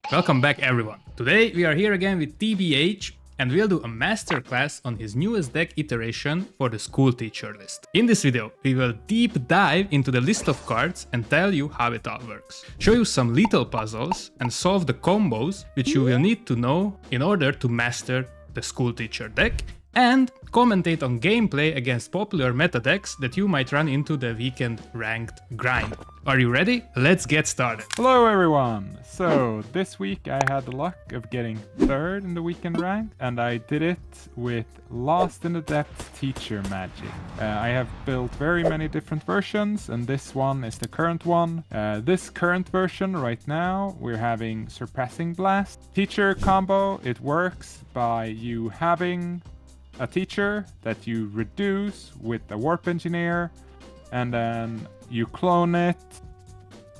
Welcome back everyone. Today we are here again with TBH and we'll do a masterclass on his newest deck iteration for the Schoolteacher list. In this video, we will deep dive into the list of cards and tell you how it all works. Show you some little puzzles and solve the combos which you will need to know in order to master the Schoolteacher deck, and commentate on gameplay against popular meta decks that you might run into the weekend ranked grind. Are you ready? Let's get started. Hello everyone! So this week I had the luck of getting third in the weekend rank, and I did it with Lost in the Depths Teacher Magic. I have built very many different versions, and this one is the current one. This current version right now we're having Surpassing Blast. Teacher combo, it works by you having a teacher that you reduce with a warp engineer, and then you clone it,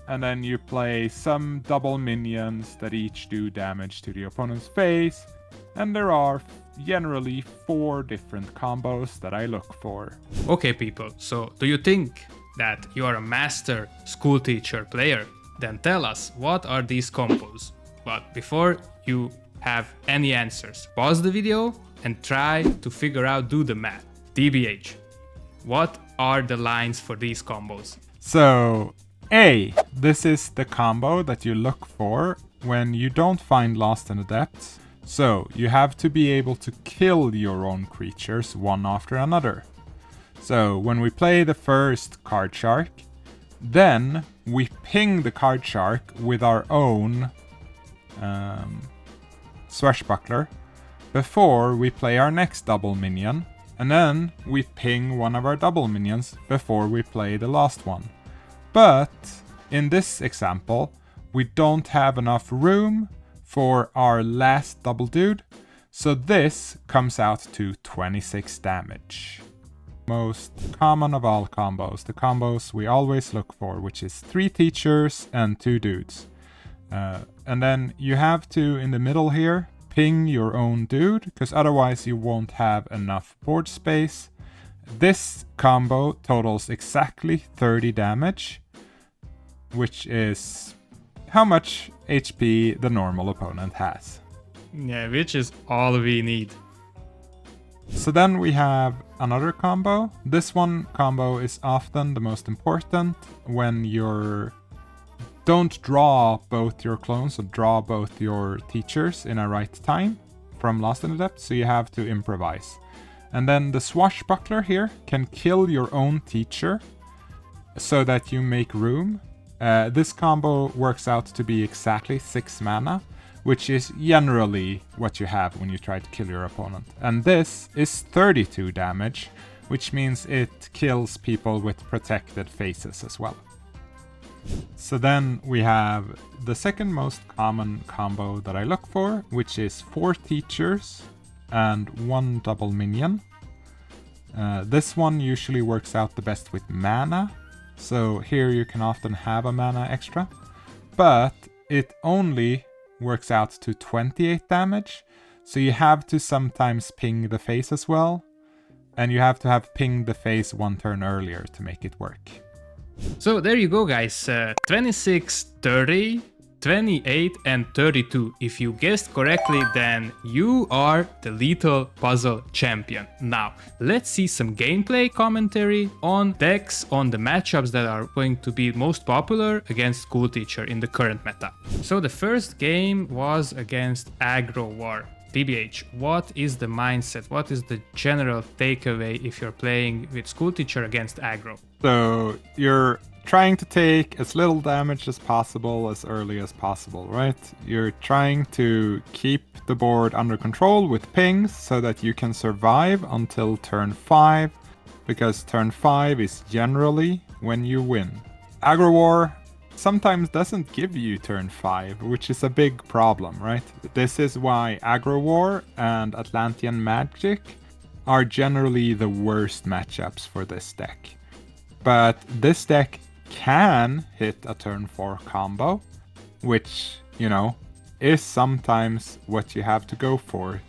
and then you play some double minions that each do damage to the opponent's face, and there are generally 4 different combos that I look for. Okay people, so do you think that you are a master Schoolteacher player? Then tell us, what are these combos? But before you have any answers, pause the video and try to figure out, do the math. TBH, what are the lines for these combos? So, A, this is the combo that you look for when you don't find Lost in the Depths. So, you have to be able to kill your own creatures one after another. So, when we play the first card shark, then we ping the card shark with our own swashbuckler before we play our next double minion, and then we ping one of our double minions before we play the last one. But in this example, we don't have enough room for our last double dude, so this comes out to 26 damage. Most common of all combos, the combos we always look for, which is 3 teachers and 2 dudes. And then you have to, in the middle here, ping your own dude, because otherwise you won't have enough board space. This combo totals exactly 30 damage, which is how much HP the normal opponent has. Yeah, which is all we need. So then we have another combo. This one combo is often the most important when you're don't draw both your clones or draw both your teachers in a right time from Lost in the Depths, so you have to improvise. And then the swashbuckler here can kill your own teacher so that you make room. This combo works out to be exactly 6 mana, which is generally what you have when you try to kill your opponent. And this is 32 damage, which means it kills people with protected faces as well. So then we have the second most common combo that I look for, which is 4 teachers and 1 double minion. This one usually works out the best with mana, so here you can often have a mana extra, but it only works out to 28 damage, so you have to sometimes ping the face as well, and you have to have pinged the face 1 turn earlier to make it work. So there you go guys, 26, 30, 28 and 32. If you guessed correctly, then you are the lethal puzzle champion. Now, let's see some gameplay commentary on decks, on the matchups that are going to be most popular against Schoolteacher in the current meta. So the first game was against Aggro War. TBH, what is the mindset? What is the general takeaway if you're playing with Schoolteacher against Aggro? So you're trying to take as little damage as possible as early as possible, right? You're trying to keep the board under control with pings so that you can survive until turn 5, because turn 5 is generally when you win. Aggro War sometimes doesn't give you turn 5, which is a big problem, right? This is why Aggro War and Atlantean Magic are generally the worst matchups for this deck. But this deck can hit a turn 4 combo, which, you know, is sometimes what you have to go for.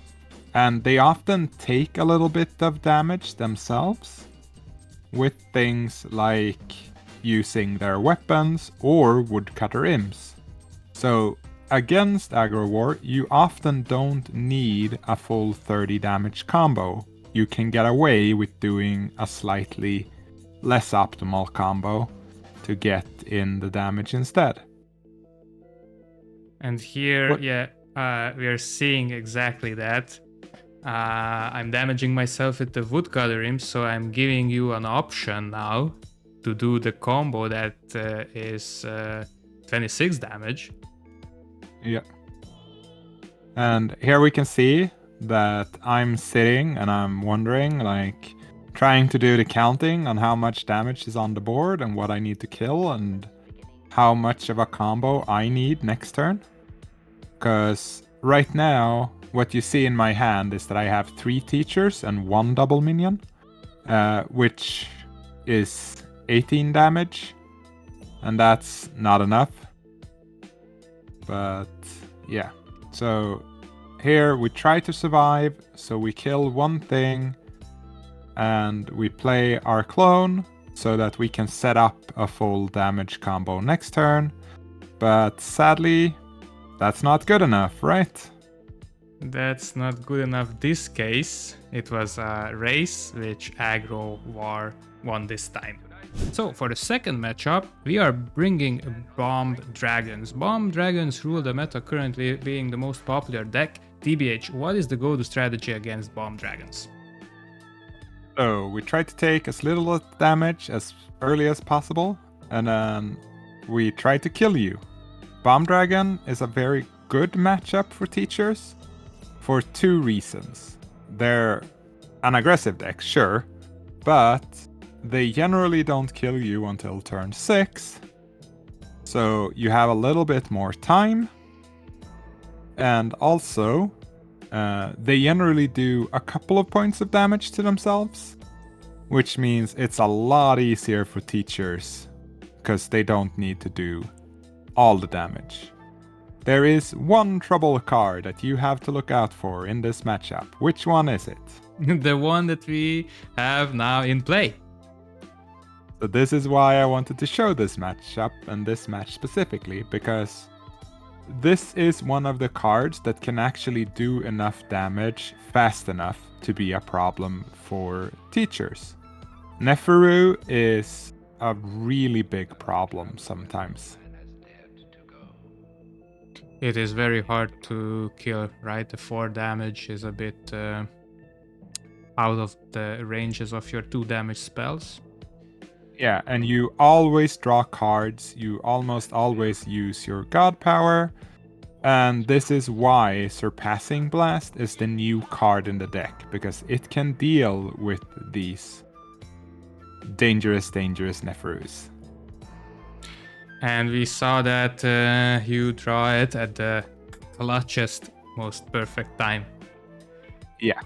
And they often take a little bit of damage themselves with things like using their weapons or woodcutter imps. So against aggro war, you often don't need a full 30 damage combo. You can get away with doing a slightly less optimal combo to get in the damage instead. And here, What? we are seeing exactly that. I'm damaging myself with the wood gathering, so I'm giving you an option now to do the combo that is 26 damage. Yeah. And here we can see that I'm sitting and I'm wondering, like, trying to do the counting on how much damage is on the board and what I need to kill and how much of a combo I need next turn. Because right now, what you see in my hand is that I have 3 teachers and 1 double minion, which is 18 damage, and that's not enough. But yeah, so here we try to survive, so we kill one thing and we play our clone so that we can set up a full damage combo next turn. But sadly, that's not good enough, right? That's not good enough this case. It was a race which aggro war won this time. So for the second matchup, we are bringing Bombed Dragons. Bombed Dragons rule the meta, currently being the most popular deck. TBH, what is the go-to strategy against Bombed Dragons? So we try to take as little damage as early as possible, and then we try to kill you. Bomb Dragon is a very good matchup for teachers for 2 reasons. They're an aggressive deck, sure, but they generally don't kill you until turn 6, so you have a little bit more time. And also, they generally do a couple of points of damage to themselves, which means it's a lot easier for teachers because they don't need to do all the damage. There is one trouble card that you have to look out for in this matchup. Which one is it? The one that we have now in play. So this is why I wanted to show this matchup and this match specifically, because this is one of the cards that can actually do enough damage fast enough to be a problem for teachers. Neferu is a really big problem sometimes. It is very hard to kill, right? The 4 damage is a bit out of the ranges of your 2 damage spells. Yeah, and you always draw cards, you almost always use your god power, and this is why Surpassing Blast is the new card in the deck, because it can deal with these dangerous Neferus. And we saw that you draw it at the clutchest, most perfect time. Yeah.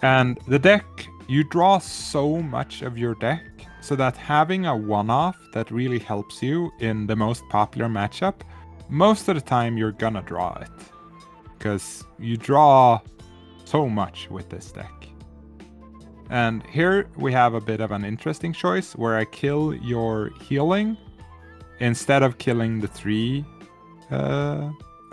And the deck, you draw so much of your deck, so that having a one-off that really helps you in the most popular matchup, most of the time you're gonna draw it. Because you draw so much with this deck. And here we have a bit of an interesting choice where I kill your healing instead of killing the 3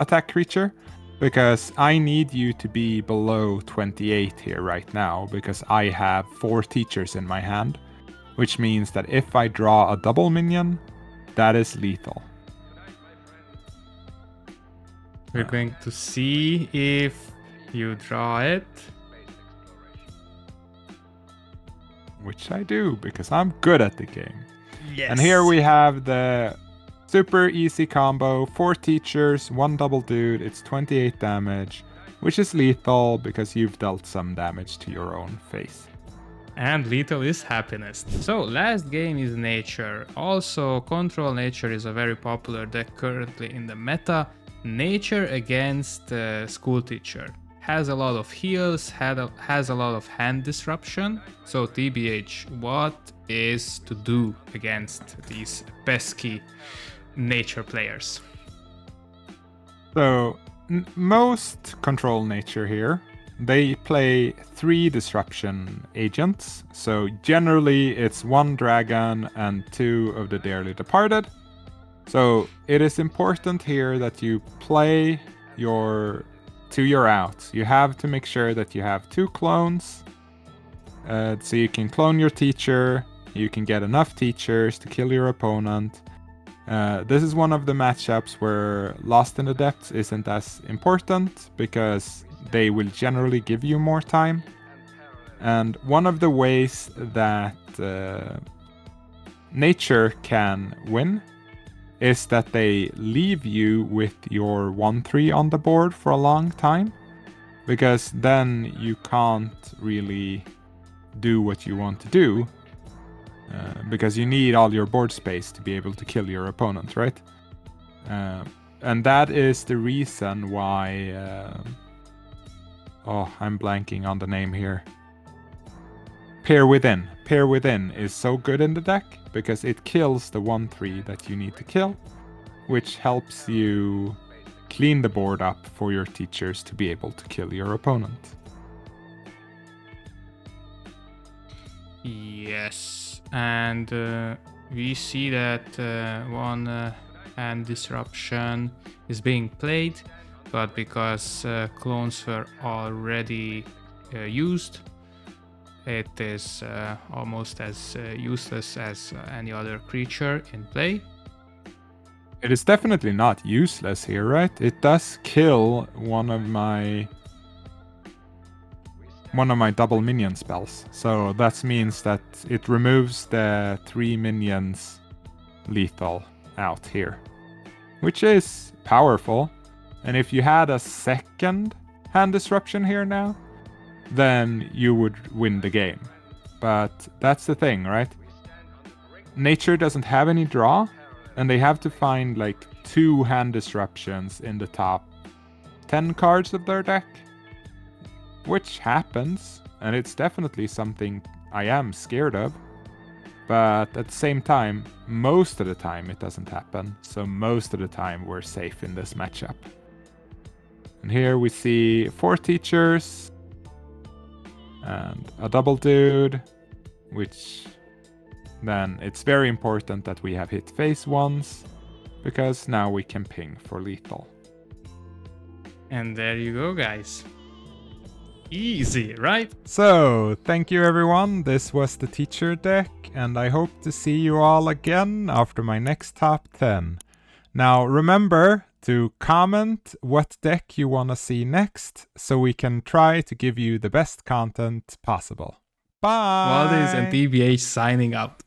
attack creature, because I need you to be below 28 here right now, because I have 4 teachers in my hand, which means that if I draw a double minion, that is lethal. We're going to see if you draw it. Which I do, because I'm good at the game. Yes. And here we have the super easy combo, 4 teachers, 1 double dude, it's 28 damage, which is lethal because you've dealt some damage to your own face. And lethal is happiness. So last game is Nature. Also, Control Nature is a very popular deck currently in the meta. Nature against Schoolteacher. Has a lot of heals, has a lot of hand disruption. So TBH, what is to do against these pesky Nature players? So most Control Nature here, they play 3 disruption agents. So generally it's 1 dragon and 2 of the Dearly Departed. So it is important here that you play to your outs. You have to make sure that you have 2 clones, so you can clone your teacher, you can get enough teachers to kill your opponent. This is one of the matchups where Lost in the Depths isn't as important, because they will generally give you more time. And one of the ways that nature can win is that they leave you with your 1/3 on the board for a long time, because then you can't really do what you want to do, because you need all your board space to be able to kill your opponent, right? And that is the reason why... oh, I'm blanking on the name here. Pair Within. Pair Within is so good in the deck because it kills the 1/3 that you need to kill, which helps you clean the board up for your teachers to be able to kill your opponent. Yes, and we see that one hand disruption is being played, but because clones were already used, it is almost as useless as any other creature in play. It is definitely not useless here, right? It does kill one of my double minion spells. So that means that it removes the 3 minions lethal out here, which is powerful. And if you had a second hand disruption here now, then you would win the game. But that's the thing, right? Nature doesn't have any draw, and they have to find like 2 hand disruptions in the top 10 cards of their deck, which happens, and it's definitely something I am scared of. But at the same time, most of the time it doesn't happen, so most of the time we're safe in this matchup. And here we see 4 teachers and a double dude, which then it's very important that we have hit face once, because now we can ping for lethal. And there you go, guys. Easy, right? So, thank you everyone, this was the teacher deck, and I hope to see you all again after my next top 10. Now remember to comment what deck you want to see next, so we can try to give you the best content possible. Bye! Valdez and TBH signing out.